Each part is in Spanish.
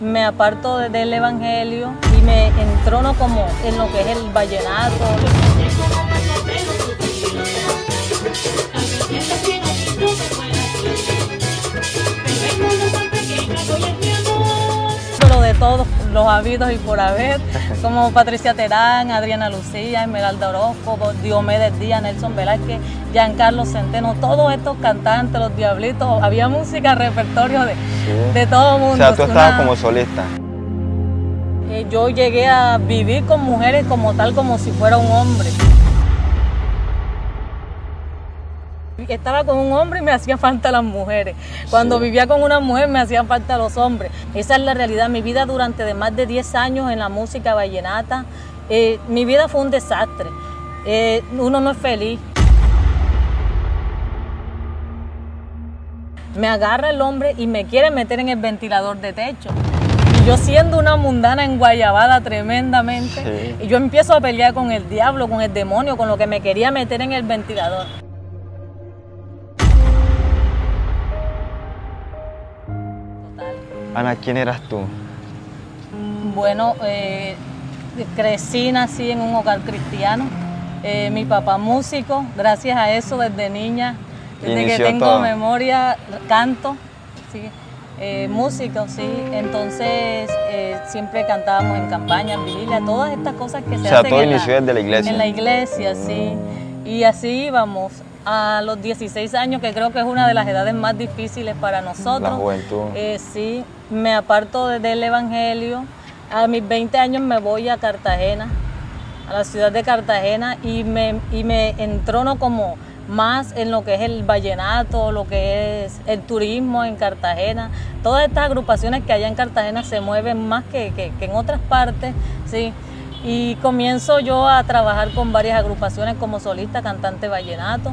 Me aparto del evangelio y me entrono como en lo que es el vallenato. Pero de todos los habidos y por haber, como Patricia Terán, Adriana Lucía, Esmeralda Orozco, Diomedes Díaz, Nelson Velázquez, Giancarlo Centeno, todos estos cantantes, los Diablitos, había música, repertorio de todo el mundo. O sea, tú estabas como solista. Yo llegué a vivir con mujeres como tal, como si fuera un hombre. Estaba con un hombre y me hacían falta las mujeres. Cuando vivía con una mujer me hacían falta los hombres. Esa es la realidad. Mi vida durante más de 10 años en la música vallenata, mi vida fue un desastre. Uno no es feliz. Me agarra el hombre y me quiere meter en el ventilador de techo. Y yo siendo una mundana enguayabada tremendamente, y yo empiezo a pelear con el diablo, con el demonio, con lo que me quería meter en el ventilador. Ana, ¿quién eras tú? Bueno, nací en un hogar cristiano. Mi papá músico, gracias a eso desde niña, desde que tengo todo. Memoria, canto, ¿sí? Músico, sí. Entonces siempre cantábamos en campaña, en vigilia, todas estas cosas que se hacen. O sea, todo inició desde la iglesia. En la iglesia, sí. Y así íbamos. A los 16 años, que creo que es una de las edades más difíciles para nosotros. La juventud. Sí, me aparto del evangelio. A mis 20 años me voy a Cartagena, a la ciudad de Cartagena, y me entrono como más en lo que es el vallenato, lo que es el turismo en Cartagena. Todas estas agrupaciones que allá en Cartagena se mueven más que en otras partes, sí. Y comienzo yo a trabajar con varias agrupaciones como solista, cantante vallenato.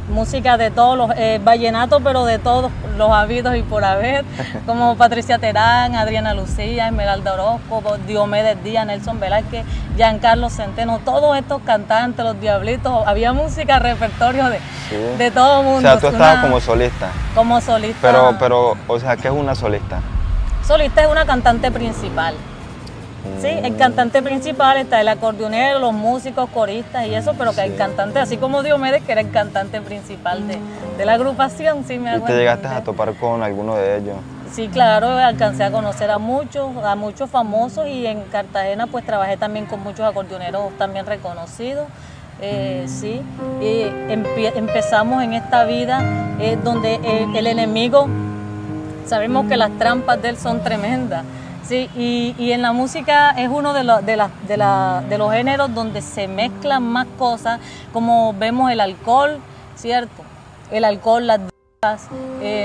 Música de todos los vallenatos, pero de todos los habidos y por haber, como Patricia Terán, Adriana Lucía, Esmeralda Orozco, Diomedes Díaz, Nelson Velázquez, Giancarlo Centeno, todos estos cantantes, los Diablitos, había música, repertorio de todo el mundo. O sea, tú estabas como solista. Como solista. Pero, o sea, ¿qué es una solista? Solista es una cantante principal. Sí, el cantante principal está el acordeonero, los músicos, coristas y eso, pero que el cantante, así como Diomedes, que era el cantante principal de la agrupación, sí me hago entender. ¿Y te llegaste a topar con alguno de ellos? Sí, claro, alcancé a conocer a muchos famosos, y en Cartagena pues trabajé también con muchos acordeoneros también reconocidos. Sí, empezamos en esta vida donde el enemigo, sabemos que las trampas de él son tremendas. Sí, y en la música es uno de los géneros donde se mezclan más cosas, como vemos el alcohol, ¿cierto? El alcohol, las drogas,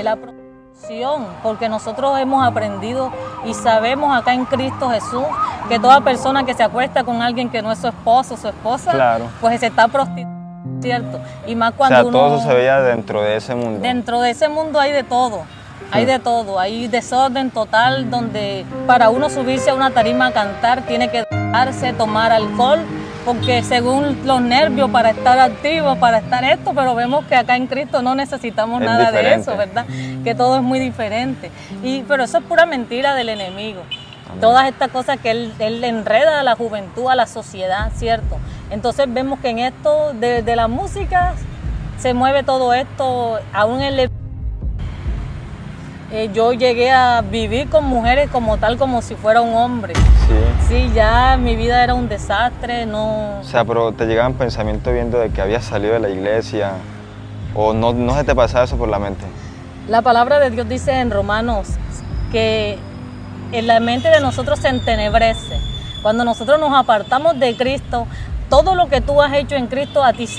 la prostitución, porque nosotros hemos aprendido y sabemos acá en Cristo Jesús que toda persona que se acuesta con alguien que no es su esposo o su esposa, pues se está prostituyendo, ¿cierto? Y más cuando todo eso se veía dentro de ese mundo. Dentro de ese mundo hay de todo. Hay de todo, hay desorden total donde para uno subirse a una tarima a cantar tiene que dejarse tomar alcohol, porque según los nervios para estar activos, para estar esto, pero vemos que acá en Cristo no necesitamos nada de eso, ¿verdad? Que todo es muy diferente. Pero eso es pura mentira del enemigo. Amén. Todas estas cosas que él enreda a la juventud, a la sociedad, ¿cierto? Entonces vemos que en esto de la música se mueve todo esto, aún en yo llegué a vivir con mujeres como tal, como si fuera un hombre. Sí, ya mi vida era un desastre, no... O sea, pero te llegaban pensamientos viendo de que habías salido de la iglesia, o no se te pasaba eso por la mente. La palabra de Dios dice en Romanos que en la mente de nosotros se entenebrece. Cuando nosotros nos apartamos de Cristo, todo lo que tú has hecho en Cristo, a ti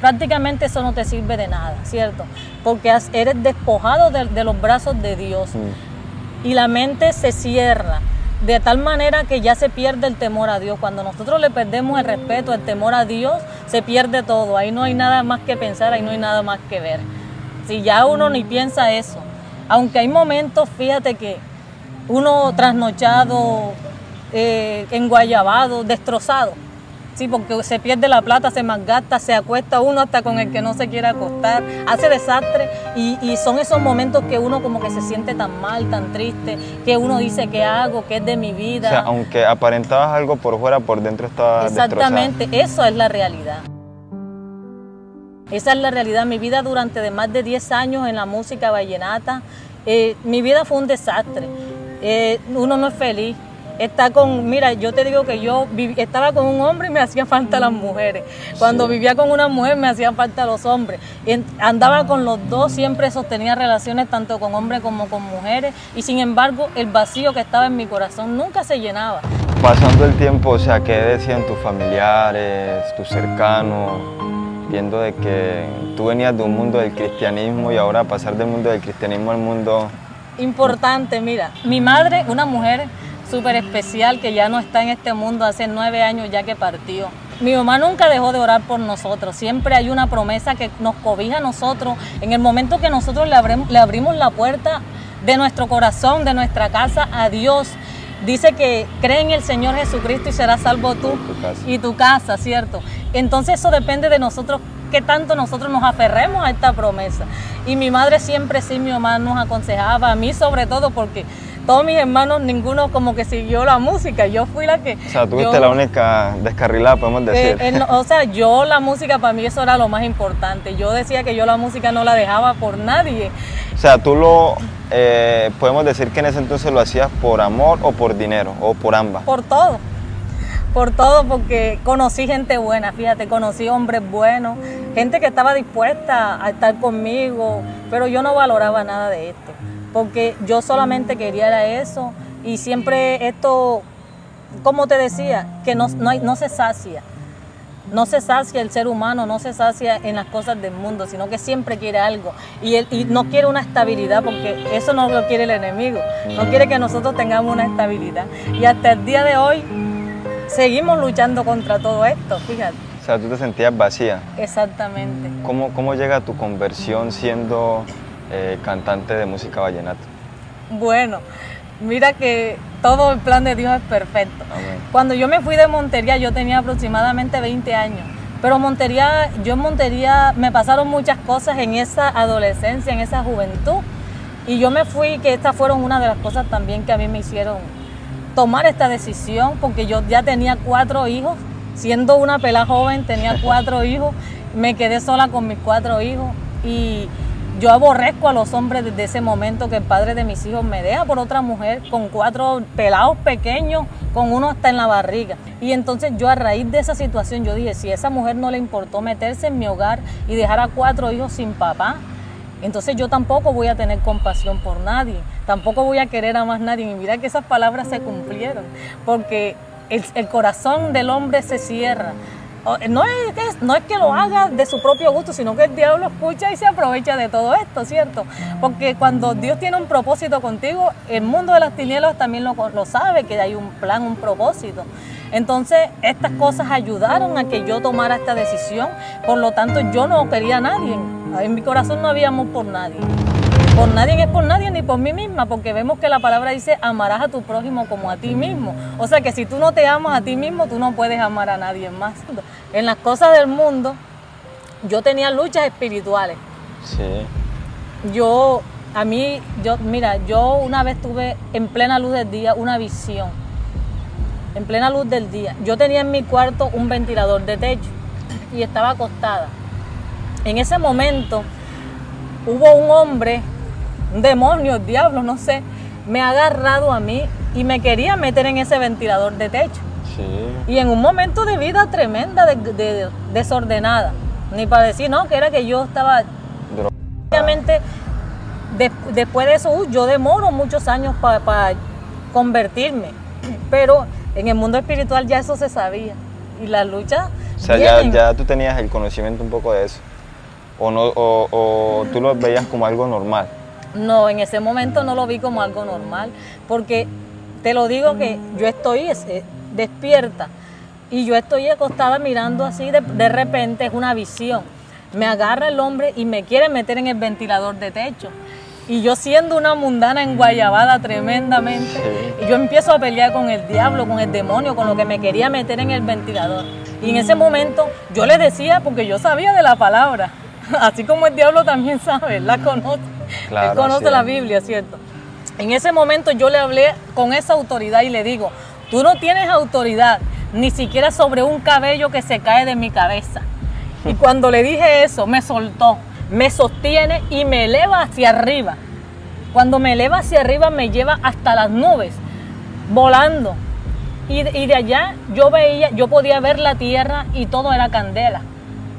prácticamente eso no te sirve de nada, ¿cierto? Porque eres despojado de los brazos de Dios. Y la mente se cierra de tal manera que ya se pierde el temor a Dios. Cuando nosotros le perdemos el respeto, el temor a Dios, se pierde todo. Ahí no hay nada más que pensar, ahí no hay nada más que ver. Si ya uno ni piensa eso. Aunque hay momentos, fíjate que uno trasnochado, enguayabado, destrozado. Sí, porque se pierde la plata, se malgasta, se acuesta uno hasta con el que no se quiere acostar, hace desastre y son esos momentos que uno como que se siente tan mal, tan triste, que uno dice ¿qué hago? ¿Qué es de mi vida? O sea, aunque aparentabas algo por fuera, por dentro estabas Exactamente, eso es la realidad. Esa es la realidad. Mi vida durante de más de 10 años en la música vallenata, mi vida fue un desastre. Uno no es feliz. Mira, yo te digo que yo estaba con un hombre y me hacían falta las mujeres. Cuando vivía con una mujer me hacían falta los hombres. Andaba con los dos, siempre sostenía relaciones tanto con hombres como con mujeres y sin embargo el vacío que estaba en mi corazón nunca se llenaba. Pasando el tiempo, o sea, ¿qué decían tus familiares, tus cercanos, viendo de que tú venías de un mundo del cristianismo y ahora pasar del mundo del cristianismo al mundo? Importante, mira, mi madre, una mujer súper especial que ya no está en este mundo, hace 9 años ya que partió. Mi mamá nunca dejó de orar por nosotros, siempre hay una promesa que nos cobija a nosotros en el momento que nosotros le abrimos la puerta de nuestro corazón, de nuestra casa a Dios. Dice que cree en el Señor Jesucristo y serás salvo tú y tu casa, ¿cierto? Entonces eso depende de nosotros, qué tanto nosotros nos aferremos a esta promesa. Y mi madre siempre, sí, mi mamá nos aconsejaba, a mí sobre todo, porque todos mis hermanos, ninguno como que siguió la música, yo fui la que... O sea, tú fuiste la única descarrilada, podemos decir. O sea, yo la música para mí eso era lo más importante, yo decía que yo la música no la dejaba por nadie. O sea, tú podemos decir que en ese entonces lo hacías por amor o por dinero, o por ambas. Por todo, porque conocí gente buena, fíjate, conocí hombres buenos, gente que estaba dispuesta a estar conmigo, pero yo no valoraba nada de esto, porque yo solamente quería era eso y siempre esto, como te decía, que no se sacia. No se sacia el ser humano, no se sacia en las cosas del mundo, sino que siempre quiere algo. Y no quiere una estabilidad, porque eso no lo quiere el enemigo. No quiere que nosotros tengamos una estabilidad. Y hasta el día de hoy seguimos luchando contra todo esto, fíjate. O sea, tú te sentías vacía. Exactamente. ¿Cómo llega tu conversión siendo cantante de música vallenata? Bueno, mira que todo el plan de Dios es perfecto. Amén. Cuando yo me fui de Montería, yo tenía aproximadamente 20 años. Pero yo en Montería me pasaron muchas cosas en esa adolescencia, en esa juventud. Y yo me fui, que estas fueron una de las cosas también que a mí me hicieron tomar esta decisión, porque yo ya tenía 4 hijos. Siendo una pelada joven, tenía 4 hijos. Me quedé sola con mis 4 hijos. Y yo aborrezco a los hombres desde ese momento que el padre de mis hijos me deja por otra mujer con 4 pelados pequeños, con uno hasta en la barriga. Y entonces yo a raíz de esa situación yo dije, si a esa mujer no le importó meterse en mi hogar y dejar a 4 hijos sin papá, entonces yo tampoco voy a tener compasión por nadie, tampoco voy a querer a más nadie. Y mira que esas palabras se cumplieron, porque el corazón del hombre se cierra. No es que lo haga de su propio gusto, sino que el diablo escucha y se aprovecha de todo esto, ¿cierto? Porque cuando Dios tiene un propósito contigo, el mundo de las tinieblas también lo sabe, que hay un plan, un propósito. Entonces, estas cosas ayudaron a que yo tomara esta decisión, por lo tanto, yo no quería a nadie. En mi corazón no había amor por nadie. Por nadie es por nadie ni por mí misma, porque vemos que la palabra dice amarás a tu prójimo como a ti mismo. O sea que si tú no te amas a ti mismo, tú no puedes amar a nadie más. En las cosas del mundo, yo tenía luchas espirituales. Sí. Mira, yo una vez tuve en plena luz del día una visión. En plena luz del día. Yo tenía en mi cuarto un ventilador de techo y estaba acostada. En ese momento hubo un hombre, un demonio, diablo, no sé, me ha agarrado a mí y me quería meter en ese ventilador de techo. Sí. Y en un momento de vida tremenda, desordenada. Ni para decir, no, que era que yo estaba... Obviamente, después de eso, yo demoro muchos años para convertirme. Pero en el mundo espiritual ya eso se sabía. Y la lucha... O sea, ya tú tenías el conocimiento un poco de eso. ¿O tú lo veías como algo normal? No, en ese momento no lo vi como algo normal, porque te lo digo que yo estoy despierta y yo estoy acostada mirando así, de repente es una visión. Me agarra el hombre y me quiere meter en el ventilador de techo. Y yo siendo una mundana enguayabada tremendamente, Sí. y yo empiezo a pelear con el diablo, con el demonio, con lo que me quería meter en el ventilador. Y en ese momento yo le decía, porque yo sabía de la palabra, así como el diablo también sabe, la conoce, Claro, él conoce así la es. Biblia, ¿cierto? En ese momento yo le hablé con esa autoridad y le digo, tú no tienes autoridad ni siquiera sobre un cabello que se cae de mi cabeza. Y cuando le dije eso, me soltó, me sostiene y me eleva hacia arriba. Cuando me eleva hacia arriba me lleva hasta las nubes, volando. Y de allá yo podía ver la tierra y todo era candela.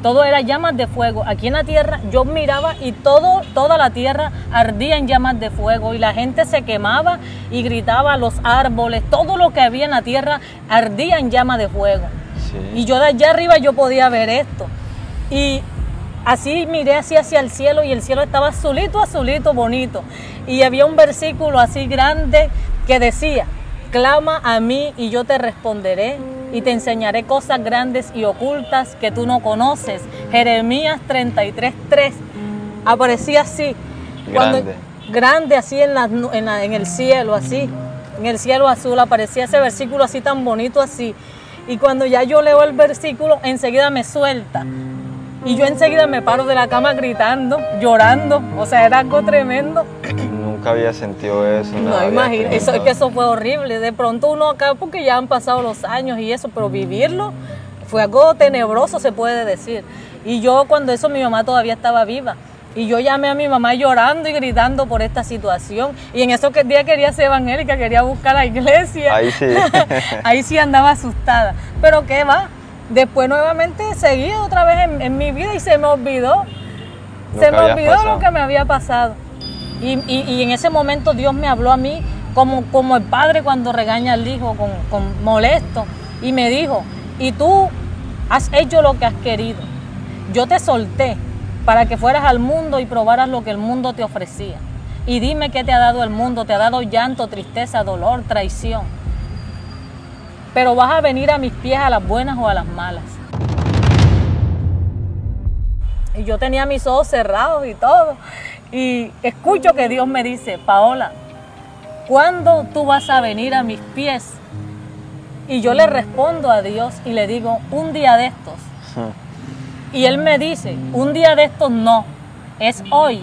Todo era llamas de fuego. Aquí en la tierra yo miraba y toda la tierra ardía en llamas de fuego y la gente se quemaba y gritaba, los árboles, todo lo que había en la tierra ardía en llamas de fuego. Sí. Y yo de allá arriba yo podía ver esto. Y así miré así hacia el cielo y el cielo estaba azulito, azulito, bonito. Y había un versículo así grande que decía, clama a mí y yo te responderé y te enseñaré cosas grandes y ocultas que tú no conoces. Jeremías 33:3. Aparecía así. Grande. Grande así en el cielo, así. En el cielo azul aparecía ese versículo así tan bonito así. Y cuando ya yo leo el versículo, enseguida me suelta. Y yo enseguida me paro de la cama gritando, llorando. O sea, era algo tremendo. Nunca había sentido eso. No, nada, había imagínate, es que experimentado. eso fue horrible. De pronto uno acá, porque ya han pasado los años y eso, pero vivirlo fue algo tenebroso, se puede decir. Y yo cuando eso mi mamá todavía estaba viva. Y yo llamé a mi mamá llorando y gritando por esta situación. Y en eso que el día quería ser evangélica, quería buscar la iglesia. Ahí sí. Ahí sí andaba asustada. Pero qué va, después nuevamente seguí otra vez en mi vida y se me olvidó. Se me olvidó lo que me había pasado. Y en ese momento Dios me habló a mí como el padre cuando regaña al hijo con molesto. Y me dijo, y tú has hecho lo que has querido. Yo te solté para que fueras al mundo y probaras lo que el mundo te ofrecía. Y dime qué te ha dado el mundo. Te ha dado llanto, tristeza, dolor, traición. Pero vas a venir a mis pies a las buenas o a las malas. Y yo tenía mis ojos cerrados y todo. Y escucho que Dios me dice, Paola, ¿cuándo tú vas a venir a mis pies? Y yo le respondo a Dios y le digo, un día de estos. Y Él me dice, un día de estos no, es hoy.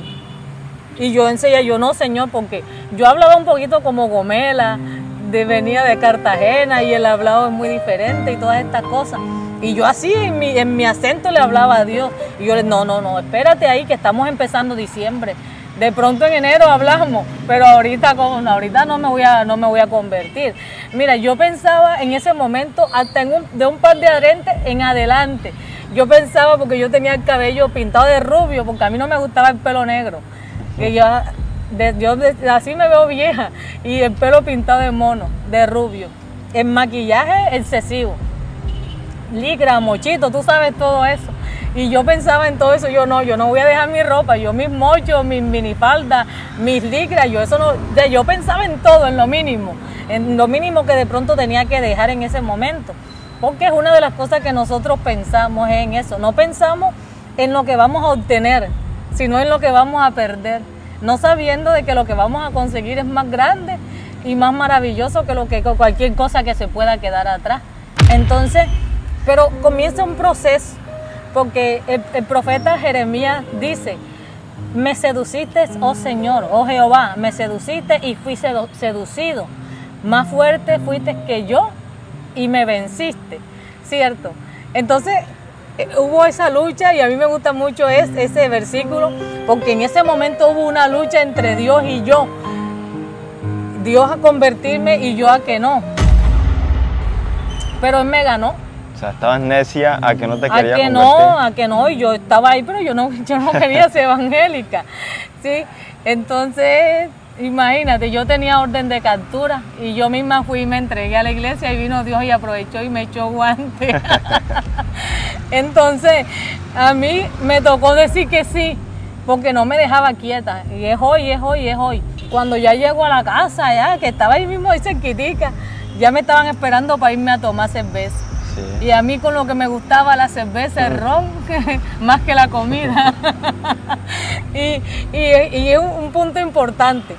Y yo enseguida, yo no, Señor, porque yo hablaba un poquito como Gomela, venía de Cartagena y el hablado es muy diferente y todas estas cosas. Y yo así en mi acento le hablaba a Dios. Y yo le no, espérate ahí que estamos empezando diciembre. De pronto en enero hablamos, pero ahorita no me voy a convertir. Mira, yo pensaba en ese momento, hasta de un par de adrentes en adelante. Yo pensaba, porque yo tenía el cabello pintado de rubio, porque a mí no me gustaba el pelo negro. Que yo así me veo vieja, y el pelo pintado de mono, de rubio. El maquillaje excesivo. Ligra, mochito, tú sabes todo eso. Y yo pensaba en todo eso, yo no voy a dejar mi ropa, yo mis mochos, mis minifaldas, mis licras, yo pensaba en todo, en lo mínimo que de pronto tenía que dejar en ese momento. Porque es una de las cosas que nosotros pensamos en eso. No pensamos en lo que vamos a obtener, sino en lo que vamos a perder. No sabiendo de que lo que vamos a conseguir es más grande y más maravilloso que cualquier cosa que se pueda quedar atrás. Entonces, pero comienza un proceso, porque el profeta Jeremías dice, me seduciste, oh Señor, oh Jehová, me seduciste y fui seducido. Más fuerte fuiste que yo y me venciste, ¿cierto? Entonces hubo esa lucha y a mí me gusta mucho ese versículo, porque en ese momento hubo una lucha entre Dios y yo. Dios a convertirme y yo a que no. Pero Él me ganó. O sea, estabas necia a que no te quería convertir. A que no, y yo estaba ahí, pero yo no quería ser evangélica, ¿sí? Entonces, imagínate, yo tenía orden de captura y yo misma fui y me entregué a la iglesia y vino Dios y aprovechó y me echó guante. Entonces, a mí me tocó decir que sí, porque no me dejaba quieta. Y es hoy, es hoy, es hoy. Cuando ya llego a la casa, ya que estaba ahí mismo ahí cerquitica, ya me estaban esperando para irme a tomar cerveza. Y a mí con lo que me gustaba la cerveza, el ron, más que la comida. y es un punto importante.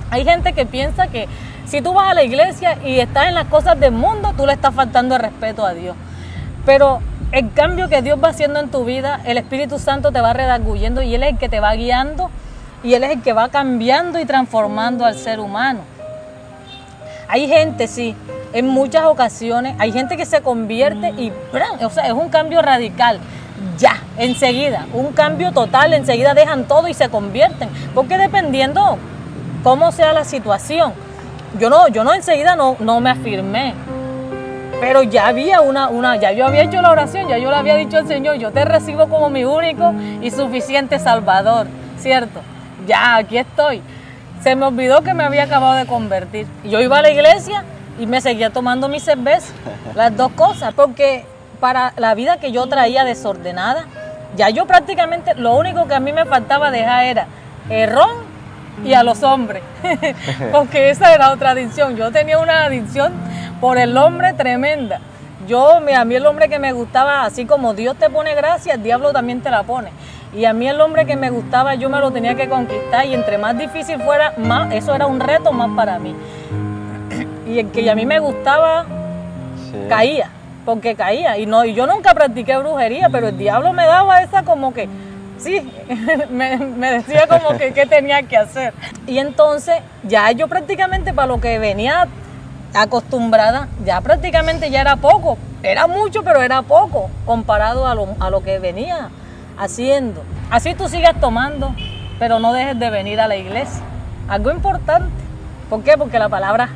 Hay gente que piensa que si tú vas a la iglesia y estás en las cosas del mundo, tú le estás faltando el respeto a Dios. Pero el cambio que Dios va haciendo en tu vida, el Espíritu Santo te va redarguyendo y Él es el que te va guiando y Él es el que va cambiando y transformando al ser humano. Hay gente, sí, en muchas ocasiones, hay gente que se convierte y ¡pram! O sea, es un cambio radical. Ya, enseguida, un cambio total, enseguida dejan todo y se convierten. Porque dependiendo cómo sea la situación, yo no enseguida no me afirmé. Pero ya había ya yo había hecho la oración, ya yo le había dicho al Señor, yo te recibo como mi único y suficiente Salvador, ¿cierto? Ya, aquí estoy. Se me olvidó que me había acabado de convertir. Yo iba a la iglesia y me seguía tomando mi cerveza, las dos cosas, porque para la vida que yo traía desordenada, ya yo prácticamente, lo único que a mí me faltaba dejar era el ron y a los hombres, porque esa era otra adicción. Yo tenía una adicción por el hombre tremenda. A mí el hombre que me gustaba, así como Dios te pone gracia, el diablo también te la pone. Y a mí el hombre que me gustaba, yo me lo tenía que conquistar y entre más difícil fuera, más, eso era un reto más para mí. Y el que a mí me gustaba, caía, porque caía. Y yo nunca practiqué brujería, pero el diablo me daba esa como que, sí, me decía como que qué tenía que hacer. Y entonces ya yo prácticamente para lo que venía acostumbrada, ya prácticamente ya era poco. Era mucho, pero era poco comparado a lo que venía haciendo. Así tú sigas tomando, pero no dejes de venir a la iglesia. Algo importante. ¿Por qué? Porque la palabra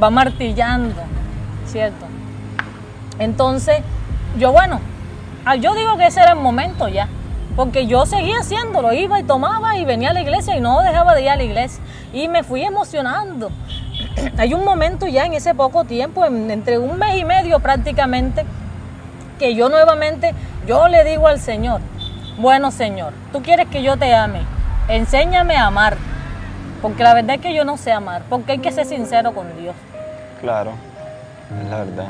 va martillando, ¿cierto? Entonces, yo digo que ese era el momento ya, porque yo seguía haciéndolo, iba y tomaba y venía a la iglesia y no dejaba de ir a la iglesia y me fui emocionando. Hay un momento ya en ese poco tiempo, entre un mes y medio prácticamente, que yo nuevamente, yo le digo al Señor, bueno Señor, tú quieres que yo te ame, enséñame a amar, porque la verdad es que yo no sé amar, porque hay que ser sincero con Dios. Claro, es la verdad.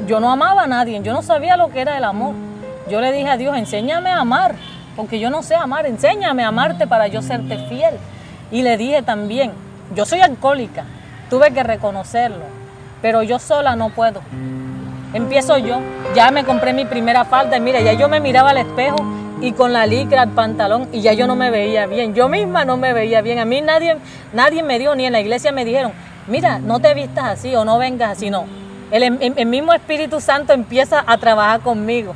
Yo no amaba a nadie, yo no sabía lo que era el amor. Yo le dije a Dios, enséñame a amar, porque yo no sé amar, enséñame a amarte para yo serte fiel. Y le dije también, yo soy alcohólica, tuve que reconocerlo, pero yo sola no puedo. Empiezo yo, ya me compré mi primera falda y mira, ya yo me miraba al espejo y con la licra, el pantalón, y ya yo no me veía bien, yo misma no me veía bien. A mí nadie me dio, ni en la iglesia me dijeron, mira, no te vistas así o no vengas así, no. El mismo Espíritu Santo empieza a trabajar conmigo,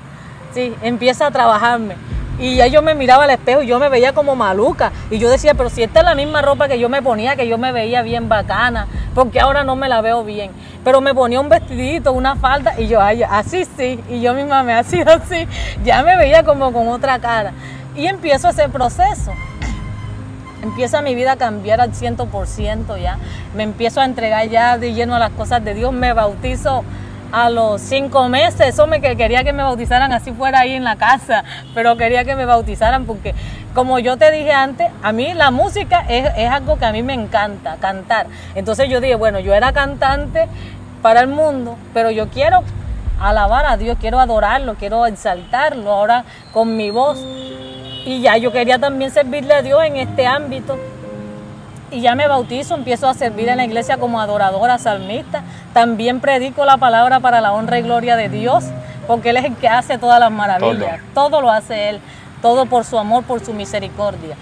sí, empieza a trabajarme. Y ya yo me miraba al espejo y yo me veía como maluca. Y yo decía, pero si esta es la misma ropa que yo me ponía, que yo me veía bien bacana, porque ahora no me la veo bien. Pero me ponía un vestidito, una falda, y yo, ay, así sí, y yo misma me hacía así, ya me veía como con otra cara. Y empiezo ese proceso. Empieza mi vida a cambiar al 100% ya. Me empiezo a entregar ya de lleno a las cosas de Dios. Me bautizo a los 5 meses. Eso quería que me bautizaran así fuera ahí en la casa, pero quería que me bautizaran porque, como yo te dije antes, a mí la música es algo que a mí me encanta, cantar. Entonces yo dije, bueno, yo era cantante para el mundo, pero yo quiero alabar a Dios, quiero adorarlo, quiero exaltarlo ahora con mi voz. Y ya yo quería también servirle a Dios en este ámbito. Y ya me bautizo, empiezo a servir en la iglesia como adoradora, salmista. También predico la palabra para la honra y gloria de Dios, porque Él es el que hace todas las maravillas. Todo lo hace Él, todo por su amor, por su misericordia.